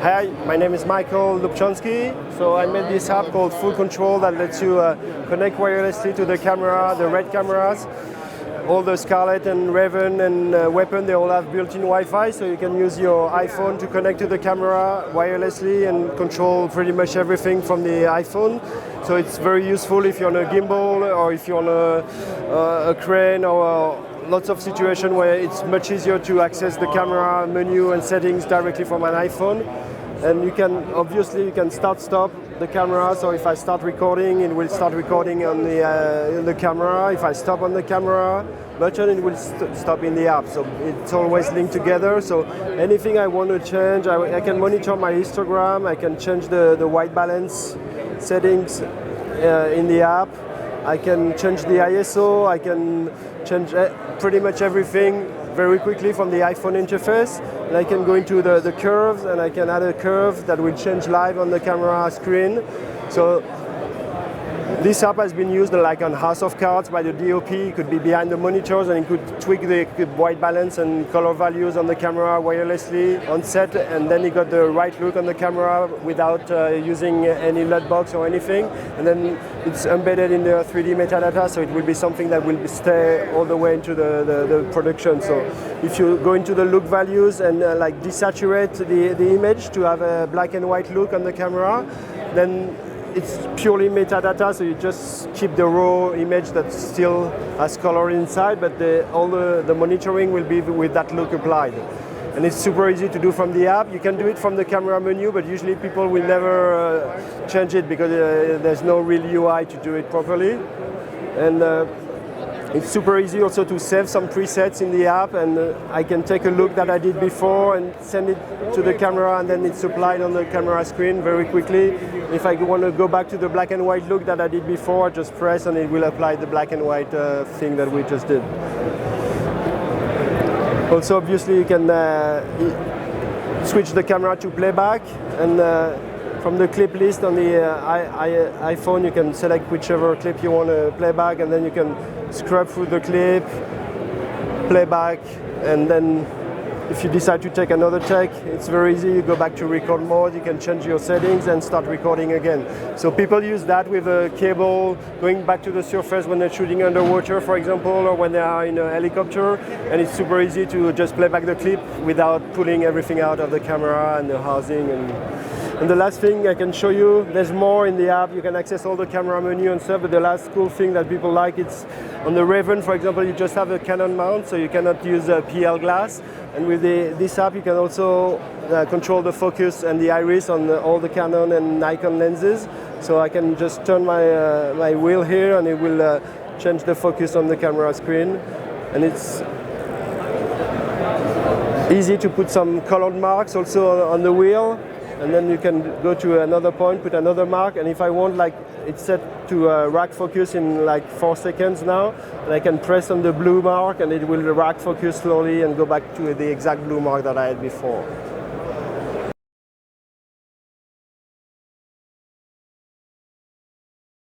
Hi, my name is Michael Lubchansky. So I made this app called Foolcolor that lets you connect wirelessly to the camera, the red cameras. All the Scarlet and Raven and Weapon, they all have built-in Wi-Fi, so you can use your iPhone to connect to the camera wirelessly and control pretty much everything from the iPhone. So it's very useful if you're on a gimbal or if you're on a crane or lots of situations where it's much easier to access the camera menu and settings directly from an iPhone. And you can stop the camera. So if I start recording, it will start recording on the camera. If I stop on the camera button, it will stop in the app. So it's always linked together. So anything I want to change, I can monitor my histogram. I can change the white balance settings in the app. I can change the ISO. I can change pretty much everything very quickly from the iPhone interface. And I can go into the curves, and I can add a curve that will change live on the camera screen. So this app has been used like on House of Cards by the DOP. It could be behind the monitors, and it could tweak the white balance and color values on the camera wirelessly on set, and then you got the right look on the camera without using any LUT box or anything. And then it's embedded in the 3D metadata, so it will be something that will stay all the way into the production. So if you go into the look values and like desaturate the image to have a black and white look on the camera, then it's purely metadata, so you just keep the raw image that still has color inside, but all the monitoring will be with that look applied. And it's super easy to do from the app. You can do it from the camera menu, but usually people will never change it because there's no real UI to do it properly. And it's super easy also to save some presets in the app, and I can take a look that I did before and send it to the camera, and then it's applied on the camera screen very quickly. If I want to go back to the black and white look that I did before, I just press and it will apply the black and white thing that we just did. Also, obviously, you can switch the camera to playback, and from the clip list on the iPhone, you can select whichever clip you want to play back, and then you can scrub through the clip, play back, and then if you decide to take another take, it's very easy. You go back to record mode, you can change your settings and start recording again. So people use that with a cable going back to the surface when they're shooting underwater, for example, or when they are in a helicopter, and it's super easy to just play back the clip without pulling everything out of the camera and the housing. And the last thing I can show you, there's more in the app. You can access all the camera menu and stuff, but the last cool thing that people like, it's on the Raven, for example, you just have a Canon mount, so you cannot use a PL glass. And with this app, you can also control the focus and the iris on all the Canon and Nikon lenses. So I can just turn my wheel here, and it will change the focus on the camera screen. And it's easy to put some colored marks also on the wheel. And then you can go to another point, put another mark, and if I want, like, it's set to rack focus in like 4 seconds now, and I can press on the blue mark and it will rack focus slowly and go back to the exact blue mark that I had before.